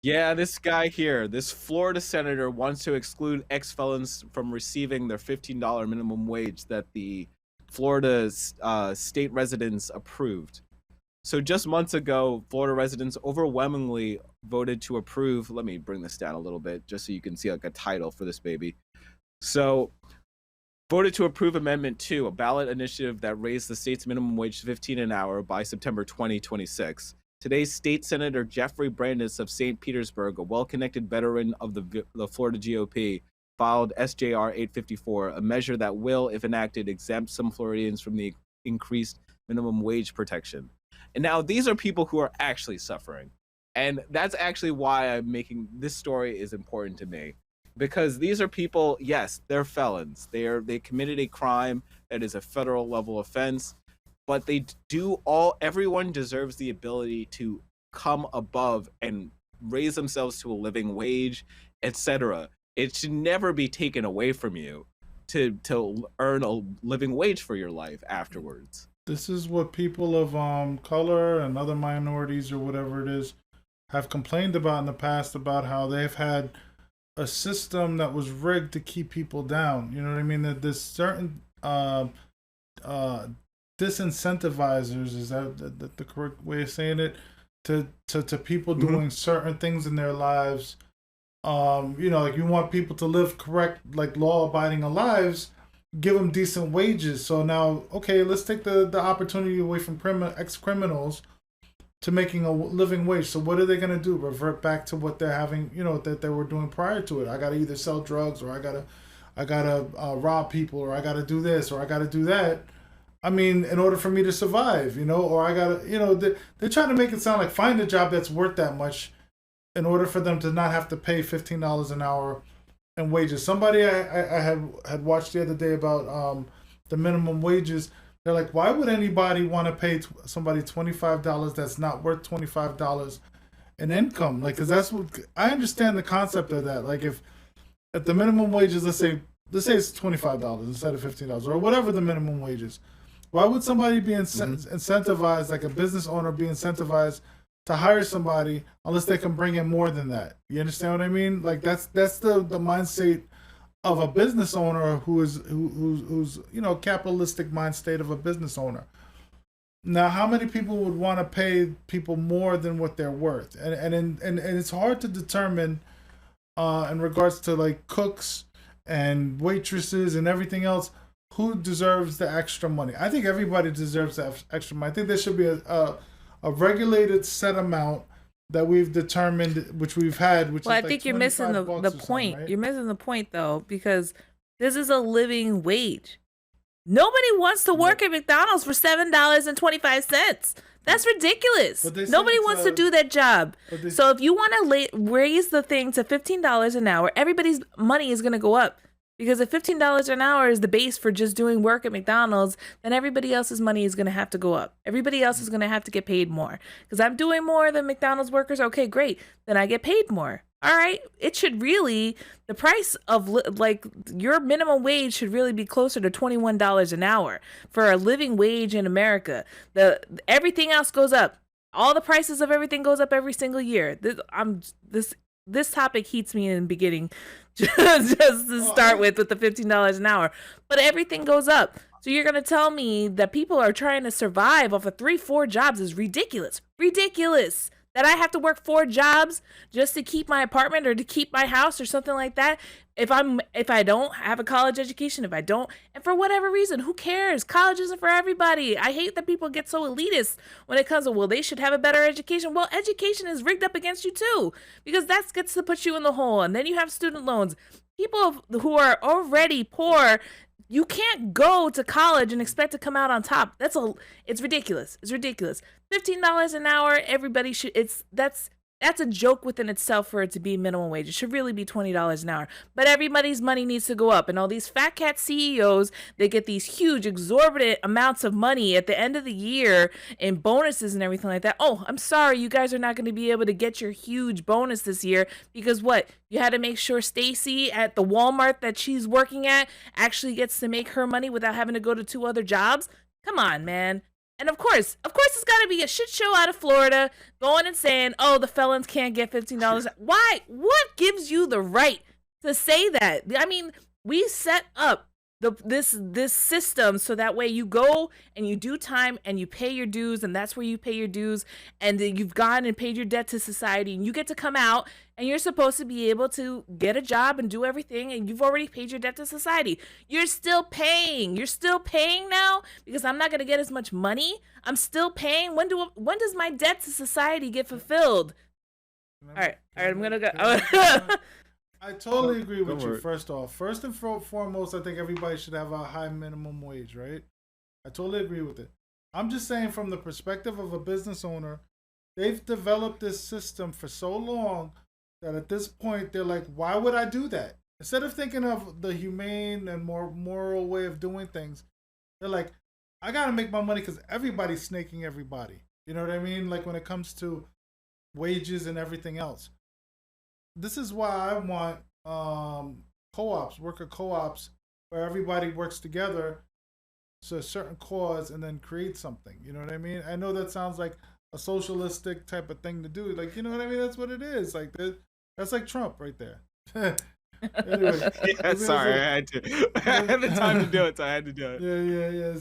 Yeah, this guy here, this Florida senator wants to exclude ex-felons from receiving their $15 minimum wage that the Florida's state residents approved. So just months ago, Florida residents overwhelmingly voted to approve. Let me bring this down a little bit just so you can see like a title for this baby. So voted to approve Amendment 2, a ballot initiative that raised the state's minimum wage to 15 an hour by September 2026. Today's State Senator Jeffrey Brandes of St. Petersburg, a well-connected veteran of the Florida GOP, filed SJR 854, a measure that will, if enacted, exempt some Floridians from the increased minimum wage protection. And now these are people who are actually suffering. And that's actually why I'm making this story is important to me. Because these are people, yes, they're felons. They committed a crime that is a federal level offense, but everyone deserves the ability to come above and raise themselves to a living wage, etc. It should never be taken away from you to earn a living wage for your life afterwards. This is what people of color and other minorities or whatever it is have complained about in the past, about how they've had a system that was rigged to keep people down. You know what I mean? That there's certain disincentivizers, is that the correct way of saying it, to people doing certain things in their lives. Like you want people to live correct, like law-abiding lives, give them decent wages. So now, okay, let's take the opportunity away from ex-criminals to making a living wage. So what are they going to do? Revert back to what they're having, that they were doing prior to it. I got to either sell drugs, or I gotta rob people, or I got to do this, or I got to do that. I mean, in order for me to survive, or I got to, they're trying to make it sound like find a job that's worth that much in order for them to not have to pay $15 an hour in wages. Somebody I had watched the other day about the minimum wages. They're like, why would anybody want to pay somebody $25 that's not worth $25 in income? Like, because that's what I understand the concept of that. Like, if at the minimum wages, let's say it's $25 instead of $15 or whatever the minimum wage is. Why would somebody be incentivized, like a business owner, be incentivized to hire somebody unless they can bring in more than that? You understand what I mean? Like that's the mindset of a business owner who's capitalistic mind state of a business owner. Now, how many people would want to pay people more than what they're worth? And it's hard to determine in regards to like cooks and waitresses and everything else, who deserves the extra money. I think everybody deserves the extra money. I think there should be a regulated set amount that we've determined, which we've had, which well, is I think you're missing the point. Right? You're missing the point, though, because this is a living wage. Nobody wants to work at McDonald's for $7.25. That's ridiculous. Nobody wants to do that job. So if you want to raise the thing to $15 an hour, everybody's money is going to go up. Because if $15 an hour is the base for just doing work at McDonald's, then everybody else's money is going to have to go up. Everybody else is going to have to get paid more. Because I'm doing more than McDonald's workers. Okay, great. Then I get paid more. All right. It should really, the price of like your minimum wage should really be closer to $21 an hour for a living wage in America. Everything else goes up. All the prices of everything goes up every single year. This topic heats me in the beginning. just to start with the $15 an hour, but everything goes up. So you're gonna tell me that people are trying to survive off of 3-4 jobs is ridiculous. That I have to work 4 jobs just to keep my apartment or to keep my house or something like that. If I don't have a college education, and for whatever reason, who cares? College isn't for everybody. I hate that people get so elitist when it comes to, well, they should have a better education. Well, education is rigged up against you too, because that gets to put you in the hole. And then you have student loans. People who are already poor, you can't go to college and expect to come out on top. It's ridiculous. It's ridiculous. $15 an hour, everybody should, that's a joke within itself for it to be minimum wage. It should really be $20 an hour. But everybody's money needs to go up. And all these fat cat CEOs, they get these huge, exorbitant amounts of money at the end of the year in bonuses and everything like that. Oh, I'm sorry, you guys are not going to be able to get your huge bonus this year because what? You had to make sure Stacy at the Walmart that she's working at actually gets to make her money without having to go to 2 other jobs? Come on, man. And of course, it's got to be a shit show out of Florida going and saying, "Oh, the felons can't get $15." Why? What gives you the right to say that? I mean, we set up this system so that way you go and you do time and you pay your dues, and that's where you pay your dues, and then you've gone and paid your debt to society, and you get to come out and you're supposed to be able to get a job and do everything, and you've already paid your debt to society. You're still paying now because I'm not going to get as much money. I'm still paying. When does my debt to society get fulfilled? All right, I'm going to go. I totally agree with you. First and foremost, I think everybody should have a high minimum wage, right? I totally agree with it. I'm just saying, from the perspective of a business owner, they've developed this system for so long that at this point they're like, why would I do that? Instead of thinking of the humane and more moral way of doing things, they're like, I gotta make my money because everybody's snaking everybody. You know what I mean? Like when it comes to wages and everything else. This is why I want co-ops, worker co-ops, where everybody works together to a certain cause and then create something. You know what I mean? I know that sounds like a socialistic type of thing to do. Like, you know what I mean? That's what it is. Like that's like Trump right there. Anyway, yeah, sorry, I had to. I had the time to do it, so I had to do it. Yeah.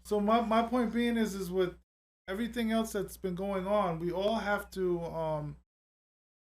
So my point being is with everything else that's been going on, we all have to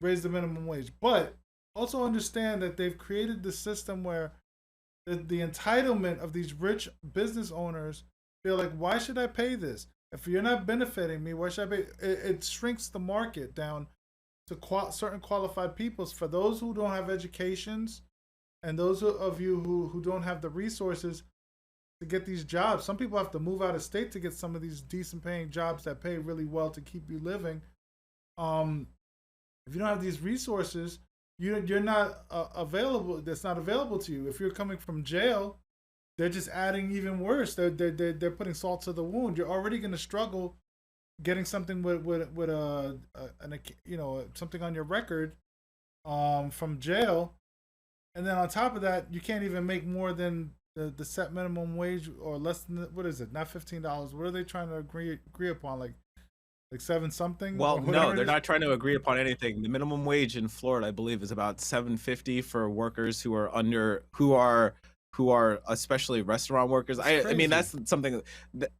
raise the minimum wage, but also understand that they've created the system where the entitlement of these rich business owners feel like, why should I pay this? If you're not benefiting me, why should I pay? It shrinks the market down to certain qualified peoples. For those who don't have educations and those of you who don't have the resources to get these jobs, some people have to move out of state to get some of these decent paying jobs that pay really well to keep you living. If you don't have these resources, you're not available. That's not available to you. If you're coming from jail, they're just adding even worse. They're putting salt to the wound. You're already going to struggle getting something with something on your record from jail, and then on top of that, you can't even make more than the set minimum wage or less than what is it? Not $15. What are they trying to agree upon? Like 7 something? Well, no, they're not trying to agree upon anything. The minimum wage in Florida, I believe, is about $7.50 for workers who are especially restaurant workers. I mean, that's something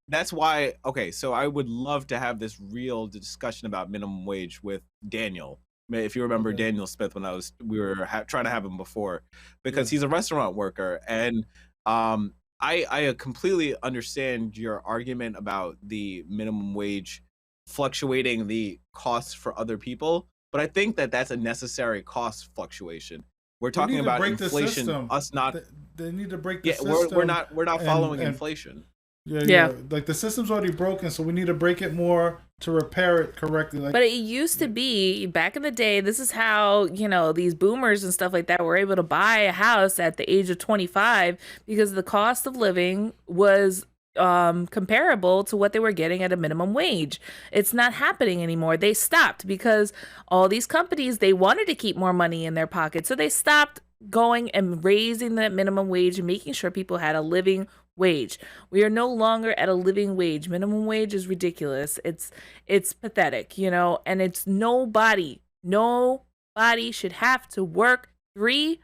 that's why. Okay, so I would love to have this real discussion about minimum wage with Daniel. If you remember Daniel Smith, when we were trying to have him before, because he's a restaurant worker, and I completely understand your argument about the minimum wage fluctuating the costs for other people, but I think that that's a necessary cost fluctuation. We're talking about inflation. Us not. They need to break the system. We're not following inflation. Yeah. Like the system's already broken, so we need to break it more to repair it correctly. But it used to be back in the day. This is how these boomers and stuff like that were able to buy a house at the age of 25 because the cost of living was comparable to what they were getting at a minimum wage. It's not happening anymore. They stopped because all these companies, they wanted to keep more money in their pocket. So they stopped going and raising the minimum wage and making sure people had a living wage. We are no longer at a living wage. Minimum wage is ridiculous. It's pathetic, and it's nobody should have to work 3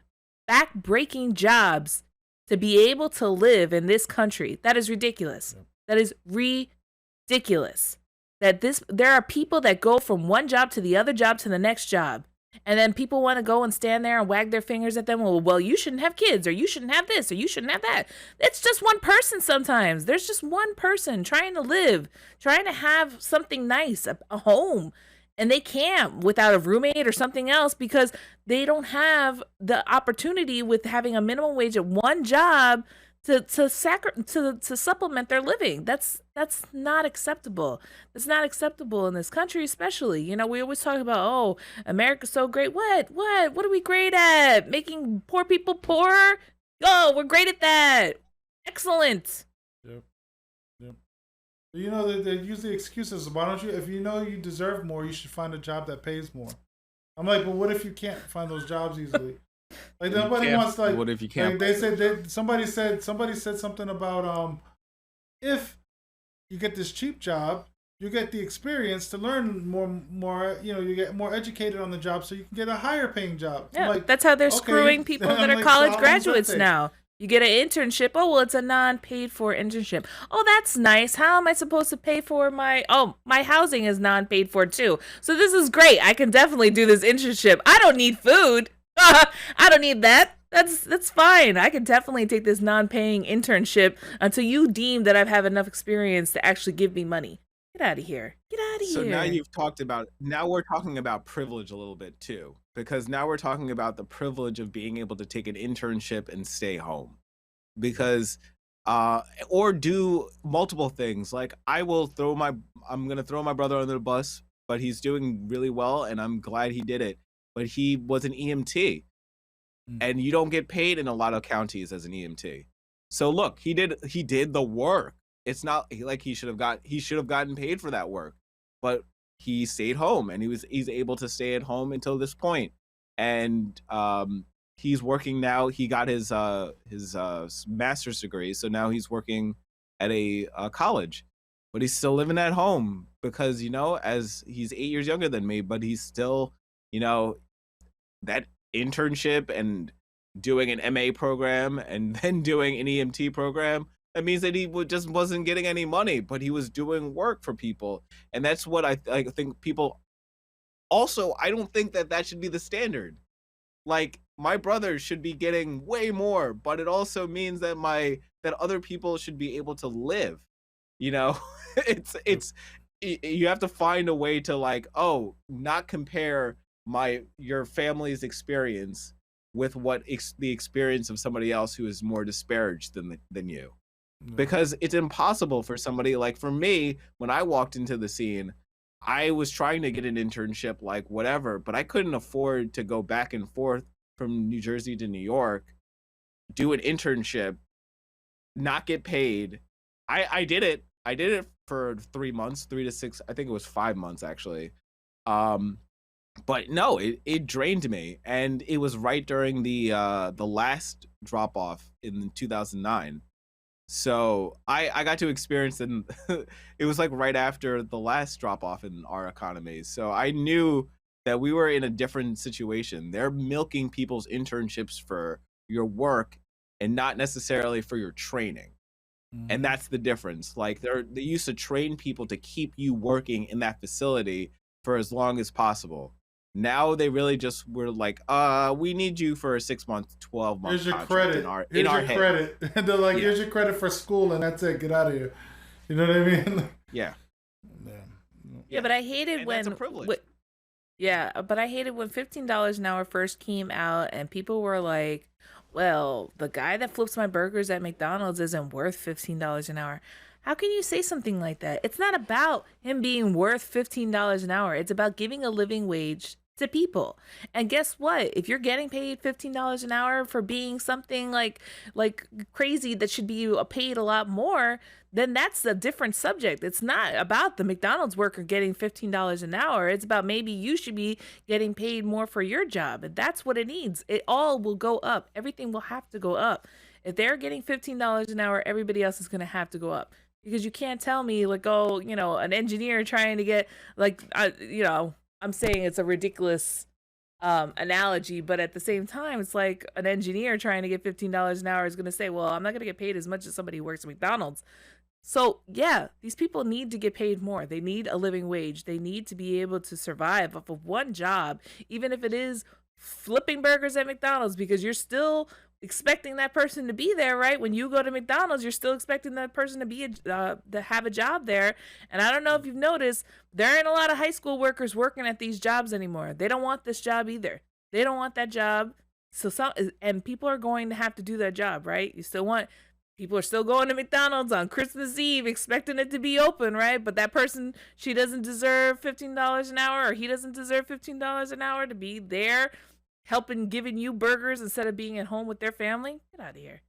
back-breaking jobs to be able to live in this country. That is ridiculous. That is ridiculous. There are people that go from one job to the other job to the next job. And then people want to go and stand there and wag their fingers at them. Well, you shouldn't have kids, or you shouldn't have this, or you shouldn't have that. It's just one person sometimes. There's just one person trying to live, trying to have something nice, a home. And they can't without a roommate or something else because they don't have the opportunity with having a minimum wage at one job to supplement their living. That's not acceptable. That's not acceptable in this country, especially. We always talk about, America's so great. What are we great at? Making poor people poorer? We're great at that. Excellent. Yep. They use the excuses. Why don't you, if you know you deserve more, you should find a job that pays more. I'm like, but what if you can't find those jobs easily? Like nobody wants like. What if you can't? Like they said somebody said something about if you get this cheap job, you get the experience to learn more, you get more educated on the job so you can get a higher paying job. Yeah, Like, that's how they're okay, screwing people that are like, college so how long does that graduates take? now. You get an internship. Oh, well, it's a non-paid for internship. Oh, that's nice. How am I supposed to pay for my housing is non-paid for too. So this is great. I can definitely do this internship. I don't need food. I don't need that. That's fine. I can definitely take this non-paying internship until you deem that I've had enough experience to actually give me money. Get out of here. Get out of So here. now we're talking about privilege a little bit too, because now we're talking about the privilege of being able to take an internship and stay home, because or do multiple things. Like I'm gonna throw my brother under the bus, but he's doing really well and I'm glad he did it. But he was an EMT, and you don't get paid in a lot of counties as an EMT. So look, he did the work. It's not like he should have gotten paid for that work, but he stayed home, and he's able to stay at home until this point. And he's working now. He got his master's degree, so now he's working at a college, but he's still living at home because, as he's 8 years younger than me, but he's still, that internship and doing an MA program and then doing an EMT program. That means that he just wasn't getting any money, but he was doing work for people. And that's what I think people also, I don't think that should be the standard. Like, my brother should be getting way more, but it also means that that other people should be able to live. It's you have to find a way to not compare your family's experience with the experience of somebody else who is more disparaged than you. Because it's impossible for somebody like, for me, when I walked into the scene, I was trying to get an internship, like whatever, but I couldn't afford to go back and forth from New Jersey to New York, do an internship, not get paid. I did it. I did it for 3 months, 3 to 6, I think it was 5 months actually. But no, it drained me, and it was right during the last drop off in 2009. So I got to experience it. It was like right after the last drop off in our economy. So I knew that we were in a different situation. They're milking people's internships for your work and not necessarily for your training. And that's the difference. Like they used to train people to keep you working in that facility for as long as possible. Now they really just were like, we need you for a 6 month, 12 month. Here's your credit. Here's your credit. And they're like, here's your credit for school, and that's it. Get out of here. You know what I mean? Yeah. Yeah, but I hated when. That's a privilege. Yeah, but I hated when $15 an hour first came out, and people were like, well, the guy that flips my burgers at McDonald's isn't worth $15 an hour. How can you say something like that? It's not about him being worth $15 an hour. It's about giving a living wage to people. And guess what? If you're getting paid $15 an hour for being something like crazy that should be paid a lot more, then that's a different subject. It's not about the McDonald's worker getting $15 an hour. It's about maybe you should be getting paid more for your job. And that's what it needs. It all will go up. Everything will have to go up. If they're getting $15 an hour, everybody else is going to have to go up. Because you can't tell me like, oh, an engineer trying to get I'm saying it's a ridiculous analogy, but at the same time, it's like an engineer trying to get $15 an hour is going to say, well, I'm not going to get paid as much as somebody who works at McDonald's. So yeah, these people need to get paid more. They need a living wage. They need to be able to survive off of one job, even if it is flipping burgers at McDonald's, because you're still expecting that person to be there, right? When you go to McDonald's, you're still expecting that person to be to have a job there. And I don't know if you've noticed, there aren't a lot of high school workers working at these jobs anymore. They don't want this job either. They don't want that job. And people are going to have to do that job, right? People are still going to McDonald's on Christmas Eve expecting it to be open, right? But that person, she doesn't deserve $15 an hour, or he doesn't deserve $15 an hour to be there helping, giving you burgers instead of being at home with their family. Get out of here.